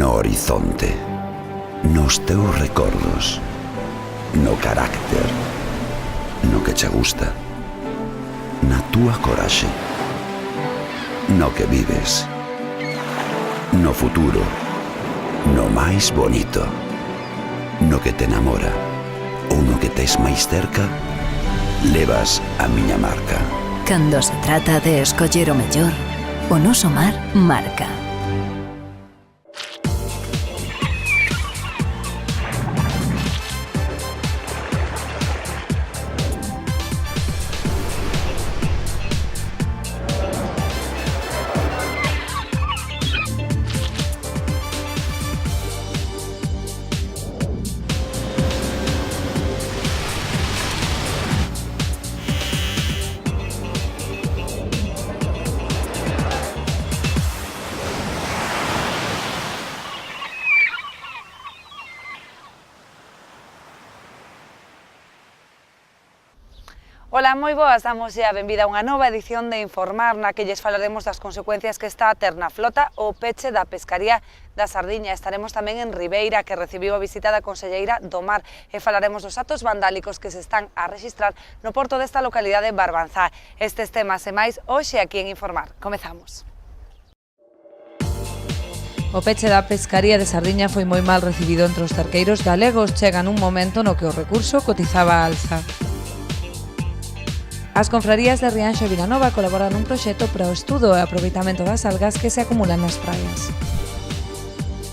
no horizonte, nos teus recordos, no carácter, no que che gusta, na túa coraxe, no que vives, no futuro, no máis bonito, no que te enamora ou no que tes máis cerca, levas a miña marca. Cando se trata de escoller o mellor, o noso mar marca. Ola, moi boas, damos a benvida a unha nova edición de Informar na que lles falaremos das consecuencias que está a ter na flota o peche da pescaría da Sardiña. Estaremos tamén en Ribeira, que recibiu a visita da Conselleira do Mar, e falaremos dos actos vandálicos que se están a rexistrar no porto desta localidade Barbanzá. Estes temas e máis hoxe aquí en Informar. Comezamos. O peche da pescaría de Sardiña foi moi mal recibido entre os cerqueiros galegos. Chega nun momento no que o recurso cotizaba a alza. As confrarías de Rianxo e Vilanova colaboran nun proxecto para o estudo e aproveitamento das algas que se acumulan nas praias.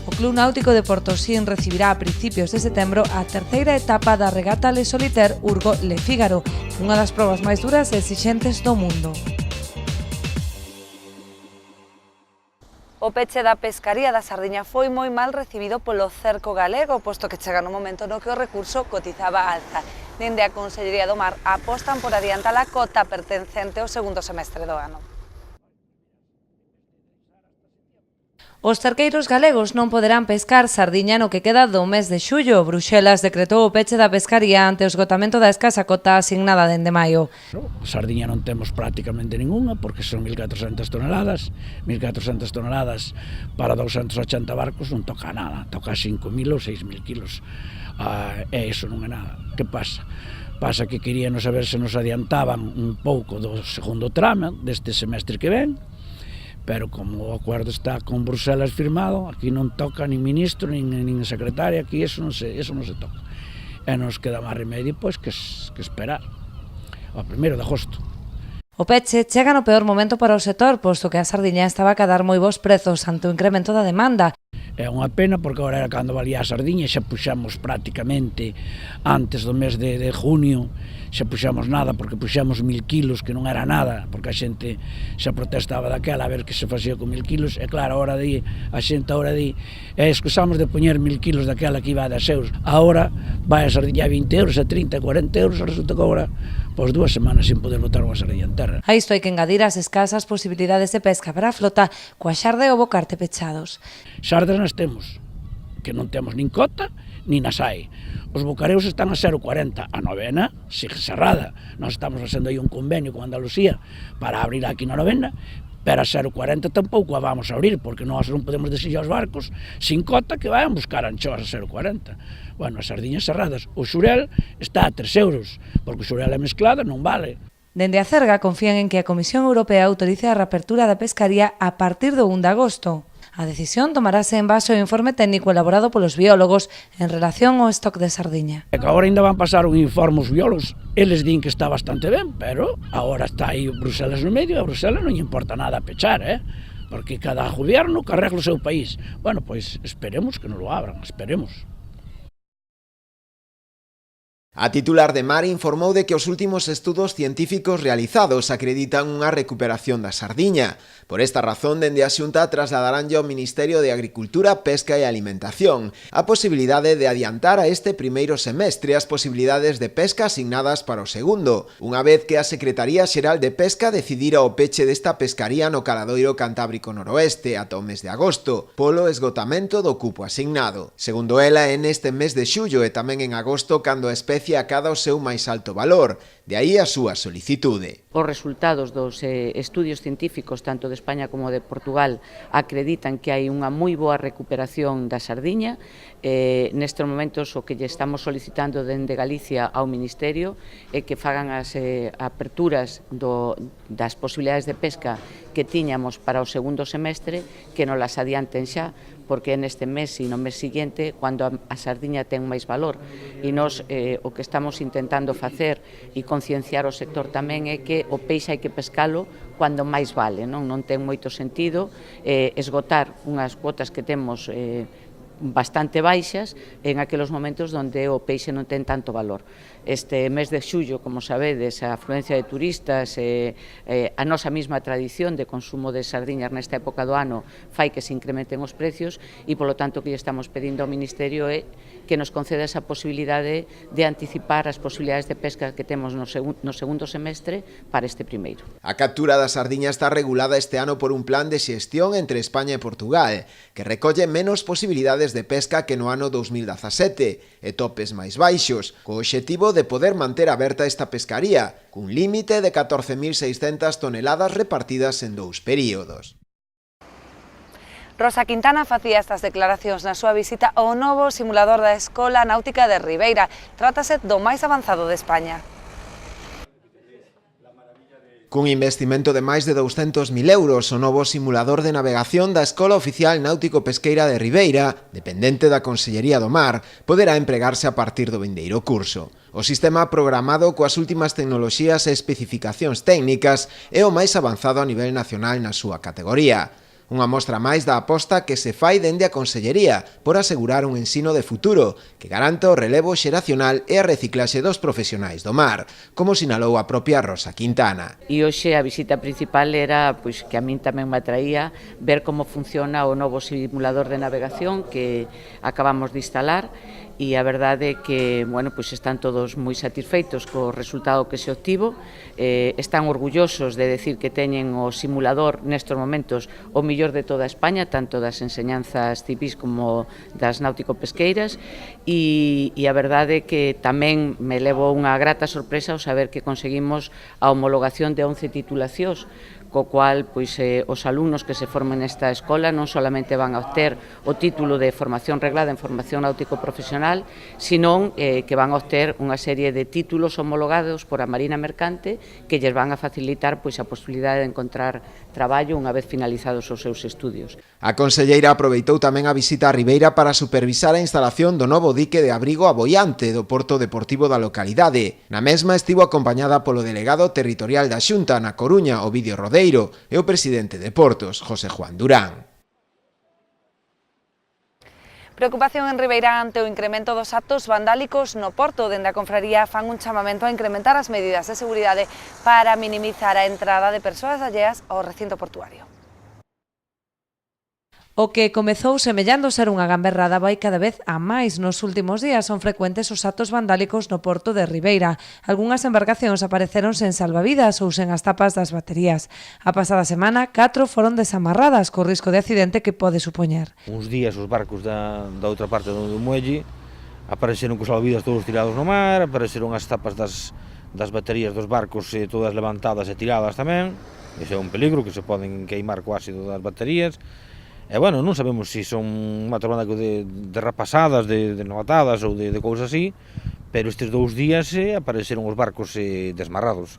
O Club Náutico de Portosín recibirá a principios de setembro a terceira etapa da regata Le Solitaire Urgo-Le Fígaro, unha das probas máis duras e exixentes do mundo. O peche da pescaría da Sardiña foi moi mal recibido polo cerco galego, posto que chega no momento no que o recurso cotizaba alza. Dende a Consellería do Mar apostan por adiantar a cota pertencente ao segundo semestre do ano. Os cerqueiros galegos non poderán pescar sardiña no que queda do mes de xullo. Bruxelas decretou o peche da pescaría ante o esgotamento da escasa cota asignada dende maio. Sardiña non temos prácticamente ninguna porque son 1.400 toneladas. 1.400 toneladas para 280 barcos non toca nada, toca 5.000 ou 6.000 kilos. E iso non é nada. Que pasa? Pasa que queríanos saber se nos adiantaban un pouco do segundo tramo deste semestre que ven, pero como o acordo está con Bruxelas firmado, aquí non toca nin ministro, nin secretaria, aquí eso non se toca. E nos queda máis remedio pois que esperar ao 1 de agosto. O peche chega no peor momento para o sector, posto que a sardiña estaba a cadar moi bons prezos ante o incremento da demanda. É unha pena porque agora era cando valía a sardiña, xa puxamos prácticamente antes do mes de junio, xa puxamos nada porque puxamos 1.000 kilos, que non era nada, porque a xente xa protestaba daquela a ver que se facía con 1.000 kilos, e claro, a xente agora di, escusamos de poñer 1.000 kilos daquela que iba a 10 euros, agora vai a sardiña a 20 euros, a 30, a 40 euros, resulta que agora, pois 2 semanas sin poder botar unha sardiña en terra. A isto hai que engadir as escasas posibilidades de pesca para a flota coa xarda e o bocarte pechados. Xardas nas temos, que non temos nin cota, nin as hai. Os bocareus están a 0,40, a novena sigue cerrada. Nós estamos facendo aí un convenio con Andalucía para abrir aquí na novena, pero a 0,40 tampouco a vamos a abrir, porque nós non podemos decidir aos barcos sin cota que vayan buscar anchoas a 0,40. Bueno, as sardiñas cerradas. O xurel está a 3 euros, porque o xurel é mesclado, non vale. Dende a Cerga confían en que a Comisión Europea autorice a reapertura da pescaría a partir do 1 de agosto. A decisión tomarase en base ao informe técnico elaborado polos biólogos en relación ao stock de sardiña. E que agora ainda van pasar un informe os biólogos, eles din que está bastante ben, pero agora está aí Bruxelas no medio, e a Bruxelas non lle importa nada pechar, porque cada goberno carrega o seu país. Bueno, pois esperemos que non lo abran, esperemos. A titular de Mar informou de que os últimos estudos científicos realizados acreditan unha recuperación da sardiña. Por esta razón, dende a Xunta trasladaranlle ao Ministerio de Agricultura, Pesca e Alimentación a posibilidade de adiantar a este primeiro semestre as posibilidades de pesca asignadas para o segundo, unha vez que a Secretaría Xeral de Pesca decidira o peche desta pescaría no Caladoiro Cantábrico Noroeste ata o mes de agosto, polo esgotamento do cupo asignado. Segundo ela, é neste mes de xullo e tamén en agosto cando a especie especie acada o seu máis alto valor, de aí a súa solicitude. Os resultados dos estudios científicos, tanto de España como de Portugal, acreditan que hai unha moi boa recuperación da sardiña. Nestes momentos o que lle estamos solicitando dende Galicia ao Ministerio é que fagan as aperturas das posibilidades de pesca que tiñamos para o segundo semestre, que nos las adianten xa, porque é neste mes e no mes seguinte cando a sardiña ten máis valor. E nós o que estamos intentando facer e concienciar o sector tamén é que o peixe hai que pescalo cando máis vale, non ten moito sentido esgotar unhas cuotas que temos bastante baixas en aqueles momentos onde o peixe non ten tanto valor. Este mes de xullo, como sabedes, a afluencia de turistas, a nosa mesma tradición de consumo de sardiñas nesta época do ano fai que se incrementen os precios e, polo tanto, o que lle estamos pedindo ao Ministerio é que nos conceda esa posibilidade de anticipar as posibilidades de pesca que temos no segundo semestre para este primeiro. A captura da sardiña está regulada este ano por un plan de xestión entre España e Portugal, que recolle menos posibilidades de pesca que no ano 2017 e topes máis baixos, co obxectivo de poder manter aberta esta pescaría, cun límite de 14.600 toneladas repartidas en 2 períodos. Rosa Quintana facía estas declaracións na súa visita ao novo simulador da Escola Náutica de Ribeira. Trátase do máis avanzado de España. Cun investimento de máis de 200.000 euros, o novo simulador de navegación da Escola Oficial Náutico-Pesqueira de Ribeira, dependente da Consellería do Mar, poderá empregarse a partir do vindeiro curso. O sistema programado coas últimas tecnoloxías e especificacións técnicas é o máis avanzado a nivel nacional na súa categoría. Unha mostra máis da aposta que se fai dende a Consellería por asegurar un ensino de futuro que garanta o relevo xeracional e a reciclaxe dos profesionais do mar, como sinalou a propia Rosa Quintana. E hoxe a visita principal era que a min tamén me atraía ver como funciona o novo simulador de navegación que acabamos de instalar, e a verdade é que están todos moi satisfeitos co resultado que se obtivo, están orgullosos de decir que teñen o simulador nestes momentos o millor de toda España, tanto das enseñanzas civís como das náutico-pesqueiras, e a verdade é que tamén me levo unha grata sorpresa ao saber que conseguimos a homologación de 11 titulacións, co cual os alumnos que se formen nesta escola non solamente van a obter o título de formación reglada en formación náutico profesional, sino que van a obter unha serie de títulos homologados por a Marina Mercante que lles van a facilitar a posibilidade de encontrar traballo unha vez finalizados os seus estudios. A conselleira aproveitou tamén a visita a Ribeira para supervisar a instalación do novo dique de abrigo aboiante do Porto Deportivo da localidade. Na mesma estivo acompañada polo delegado territorial da Xunta na Coruña, Ovidio Rodeiro, e o presidente de Portos, José Juan Durán. Preocupación en Ribeira ante o incremento dos actos vandálicos no Porto. Dende a confraría fan un chamamento a incrementar as medidas de seguridade para minimizar a entrada de persoas alleas ao recinto portuario. O que comezou semellando ser unha gamberrada vai cada vez a máis. Nos últimos días son frecuentes os actos vandálicos no porto de Ribeira. Algúnas embarcacións apareceron sen salvavidas ou sen as tapas das baterías. A pasada semana, 4 foron desamarradas co risco de accidente que pode supoñer. Uns días os barcos da outra parte do muelle apareceron cos salvavidas todos tirados no mar, apareceron as tapas das baterías dos barcos todas levantadas e tiradas tamén. Ese é un peligro, que se poden queimar co ácido das baterías. E, non sabemos se son unha tormenta de rapasadas, de novatadas ou de cousas así, pero estes 2 días apareceron os barcos desmarrados.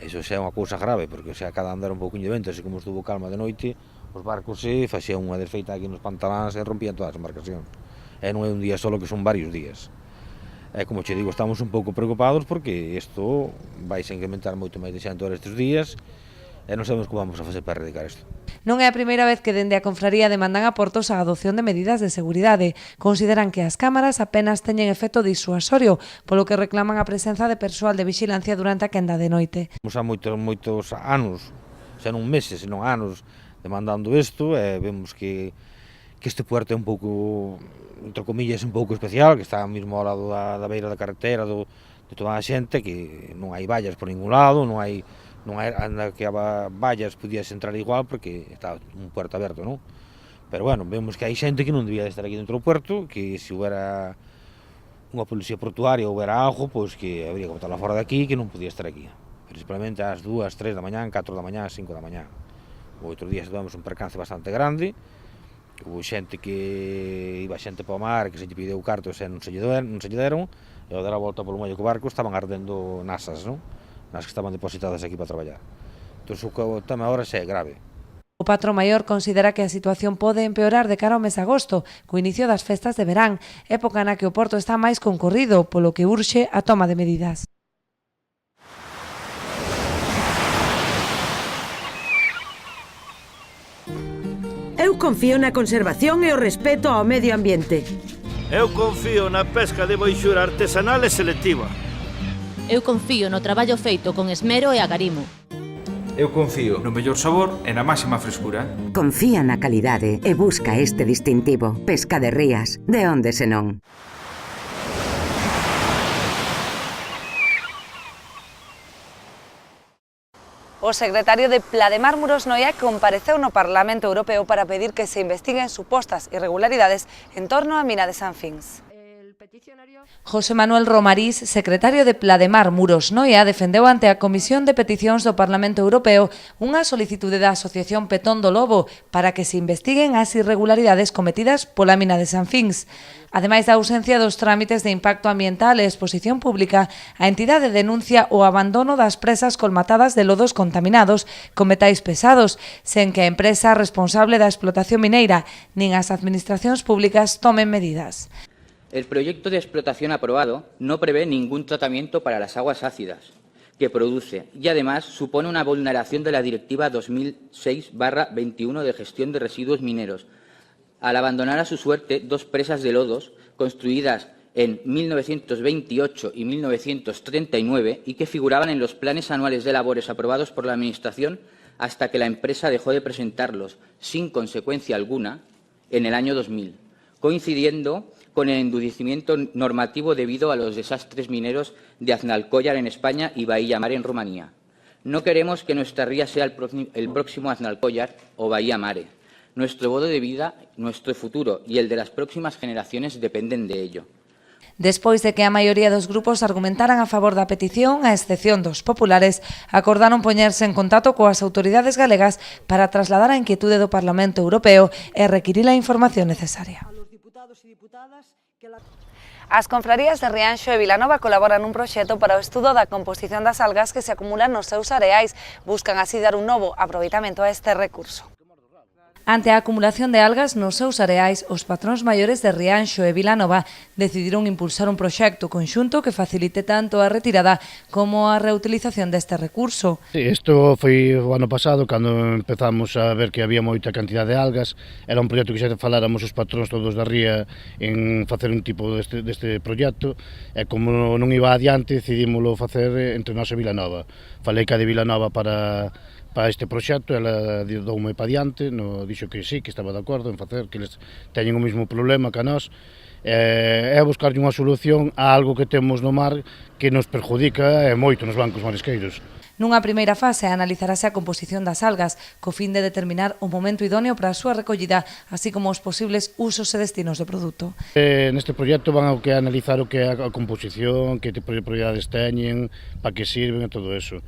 Iso xa é unha cousa grave, porque a cada andar un pouquinho de vento, así como estuvo calma de noite, os barcos facían unha desfeita aquí nos pantaláns e rompían todas as embarcacións. E non é un día solo, que son varios días. E, como che digo, estamos un pouco preocupados porque isto vai se incrementar moito máis de xente estes días, e non sabemos como vamos a facer para erradicar isto. Non é a primeira vez que dende a confraría demandan a Portos a adopción de medidas de seguridade. Consideran que as cámaras apenas teñen efecto disuasorio, polo que reclaman a presenza de persoal de vixilancia durante a quenda de noite. Há moitos anos, xa non meses, senón anos, demandando isto, e vemos que este puerto é un pouco, entre comillas, un pouco especial, que está mesmo ao lado da beira da carretera de toda a xente, que non hai vallas por ningún lado, non hai anda que a vallas podías entrar igual porque está un puerto aberto, non? Pero, vemos que hai xente que non debía de estar aquí dentro do puerto, que se houbera unha policía portuaria houbera algo, pois que habría que botarla fora de aquí, que non podía estar aquí. Principalmente ás 2, 3 da mañá, 4 da mañá, 5 da mañá. O outro día tivemos un percance bastante grande, houve xente que iba xente para o mar, que se lle pideu cartos e non se lle deron, e ao dar a volta polo muelle co barco estaban ardendo nasas, non? Nas que estaban depositadas aquí para traballar. Entón, o tema agora xa é grave. O patrón maior considera que a situación pode empeorar de cara ao mes de agosto, co inicio das festas de verán, época na que o porto está máis concorrido, polo que urxe a toma de medidas. Eu confío na conservación e o respeto ao medio ambiente. Eu confío na pesca de boixura artesanal e selectiva. Eu confío no traballo feito con esmero e agarimo. Eu confío no mellor sabor e na máxima frescura. Confía na calidade e busca este distintivo. Pesca de Rías, de onde senón. O secretario de Plademar Muros Noia compareceu no Parlamento Europeo para pedir que se investiguen supostas irregularidades en torno á mina de San Fins. José Manuel Romarís, secretario de Plademar Muros Noia, defendeu ante a Comisión de Peticións do Parlamento Europeo unha solicitude da Asociación Petón do Lobo para que se investiguen as irregularidades cometidas pola mina de San Fins. Ademais da ausencia dos trámites de impacto ambiental e exposición pública, a entidade denuncia o abandono das presas colmatadas de lodos contaminados con metais pesados, sen que a empresa responsable da explotación mineira nin as administracións públicas tomen medidas. El proyecto de explotación aprobado no prevé ningún tratamiento para las aguas ácidas que produce y además supone una vulneración de la Directiva 2006/21 de gestión de residuos mineros al abandonar a su suerte dos presas de lodos construidas en 1928 y 1939 y que figuraban en los planes anuales de labores aprobados por la Administración hasta que la empresa dejó de presentarlos sin consecuencia alguna en el año 2000, coincidiendo con el endurecimiento normativo debido a los desastres mineros de Aznalcóllar en España y Bahía Mare en Rumanía. No queremos que nuestra ría sea el próximo Aznalcóllar o Bahía Mare. Nuestro modo de vida, nuestro futuro y el de las próximas generaciones dependen de ello. Despois de que a maioría dos grupos argumentaran a favor da petición, a excepción dos populares, acordaron poñerse en contacto coas autoridades galegas para trasladar a inquietude do Parlamento Europeo e requirir a información necesaria. As confrarías de Rianxo e Vilanova colaboran nun proxecto para o estudo da composición das algas que se acumulan nos seus areais. Buscan así dar un novo aproveitamento a este recurso. Ante a acumulación de algas nos seus areais, os patróns maiores de Rianxo e Vilanova decidiron impulsar un proxecto conxunto que facilite tanto a retirada como a reutilización deste recurso. Sí, isto foi o ano pasado, cando empezamos a ver que había moita cantidad de algas. Era un proxecto que xa faláramos os patróns todos da ría en facer un tipo deste proxecto, e como non iba adiante, decidímoslo facer entre nós e Vilanova. Falei ca de Vilanova para este proxecto, ela doume pa diante, dixo que sí, que estaba de acordo en facer, que eles teñen o mesmo problema que a nós, é buscarlle unha solución a algo que temos no mar que nos perjudica moito nos bancos marisqueiros. Nunha primeira fase analizarase a composición das algas, co fin de determinar o momento idóneo para a súa recollida, así como os posibles usos e destinos do produto. Neste proxecto van a analizar o que é a composición, que tipo de propiedades teñen, para que sirven e todo eso.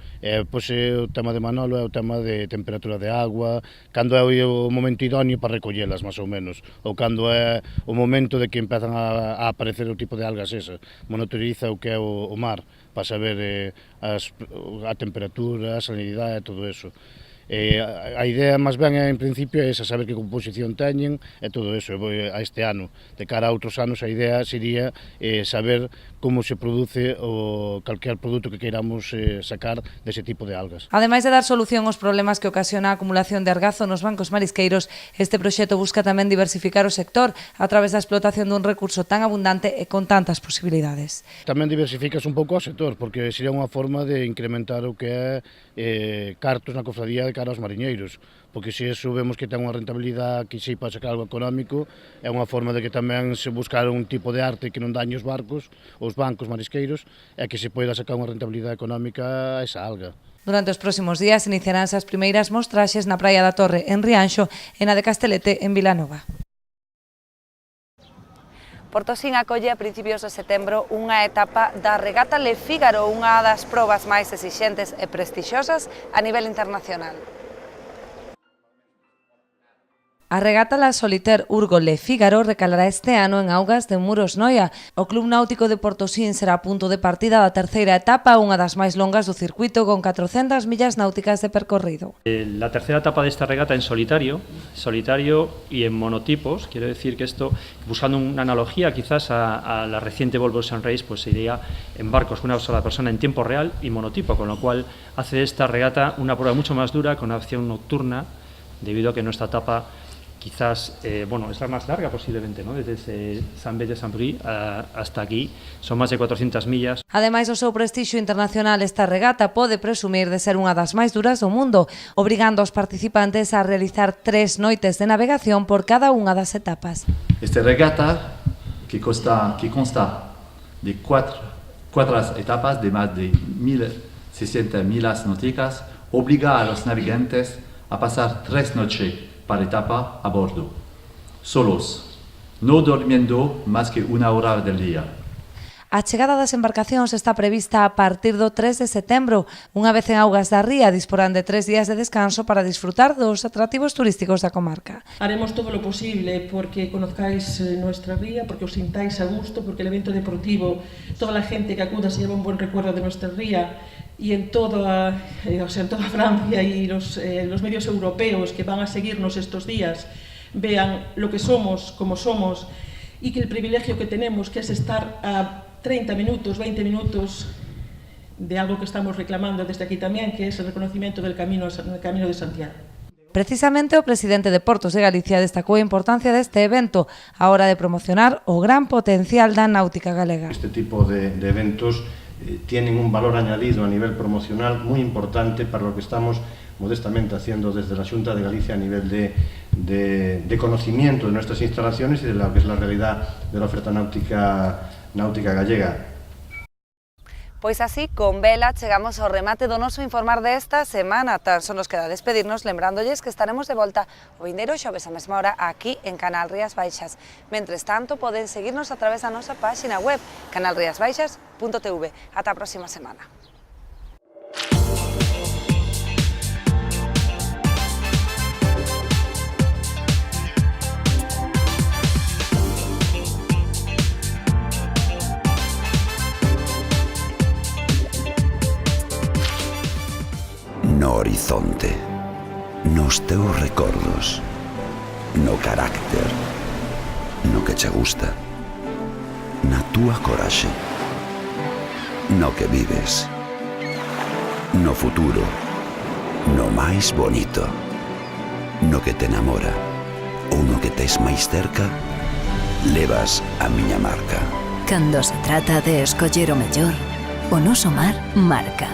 Pois o tema de Manolo é o tema de temperatura de agua, cando é o momento idóneo para recollelas, máis ou menos, ou cando é o momento de que empezan a aparecer o tipo de algas esa. Monitoriza o que é o mar, para saber a temperatura, a salinidade e todo eso. A idea máis ben en principio é esa, saber que composición teñen e todo eso. A este ano, de cara a outros anos, a idea sería saber como se produce calquer produto que queiramos sacar dese tipo de algas. Ademais de dar solución aos problemas que ocasiona a acumulación de argazo nos bancos marisqueiros, este proxecto busca tamén diversificar o sector a través da explotación dun recurso tan abundante e con tantas posibilidades. Tamén diversificas un pouco o sector, porque sería unha forma de incrementar o que é cartos na cofradía de cara aos mariñeiros, porque se eso vemos que ten unha rentabilidade que si para sacar algo económico, é unha forma de que tamén se buscar un tipo de arte que non dañe os barcos, os bancos marisqueiros, e que se poida sacar unha rentabilidade económica a esa alga. Durante os próximos días iniciaránse as primeiras mostraxes na Praia da Torre en Rianxo e na de Castelete en Vilanova. Portosín acolle a principios de setembro unha etapa da regata Le Fígaro, unha das probas máis exixentes e prestixosas a nivel internacional. A regata La Solitaire Urgo Le Fígaro recalará este ano en augas de Muros Noia. O Club Náutico de Portosín será punto de partida da terceira etapa, unha das máis longas do circuito, con 400 millas náuticas de percorrido. La tercera etapa de esta regata en solitario y en monotipos. Quiero decir que esto, buscando una analogía quizás a la reciente Volvo Ocean Race, pues se iría en barcos con una sola persona en tiempo real y monotipo, con lo cual hace de esta regata una prueba mucho más dura, con una opción nocturna, debido a que nuestra etapa quizás, es la más larga posiblemente, ¿no? Desde Saint-Bede-Saint-Brie hasta aquí, son máis de 400 millas. Ademais do seu prestixio internacional, esta regata pode presumir de ser unha das máis duras do mundo, obrigando aos participantes a realizar 3 noites de navegación por cada unha das etapas. Esta regata, que consta de 4 etapas de máis de 1.600 millas náuticas, obliga a los navegantes a pasar 3 noches para etapa a bordo, solos, no durmiendo más que 1 hora del día. A chegada das embarcacións está prevista a partir do 3 de setembro. Unha vez en augas da ría, disporán de 3 días de descanso para disfrutar dos atractivos turísticos da comarca. Haremos todo lo posible porque conozcáis nuestra ría, porque os sintáis a gusto, porque el evento deportivo, toda la gente que acuda se lleva un buen recuerdo de nuestra ría, y en toda Francia y los medios europeos que van a seguirnos estos días vean lo que somos, como somos, y que el privilegio que tenemos, que es estar a 30 minutos, 20 minutos de algo que estamos reclamando desde aquí también, que es el reconocimiento del camino de Santiago. Precisamente o presidente de Portos de Galicia destacou a importancia deste evento a hora de promocionar o gran potencial da náutica galega. Este tipo de eventos tienen un valor añadido a nivel promocional muy importante para lo que estamos modestamente haciendo desde la Xunta de Galicia a nivel de conocimiento de nuestras instalaciones y de lo que es la realidad de la oferta náutica gallega. Pois así, con vela, chegamos ao remate do noso informar desta semana. Tan só nos queda despedirnos, lembrándoles que estaremos de volta o vindeiro xoves a mesma hora aquí en Canal Rías Baixas. Mentres tanto, poden seguirnos a través da nosa páxina web, canalriasbaixas.tv. Ata a próxima semana. No horizonte, nos teus recordos, no carácter, no que che gusta, na túa coraxe, no que vives, no futuro, no máis bonito, no que te enamora ou no que tes máis cerca, levas a miña marca. Cando se trata de escoller o mellor, o noso mar marca.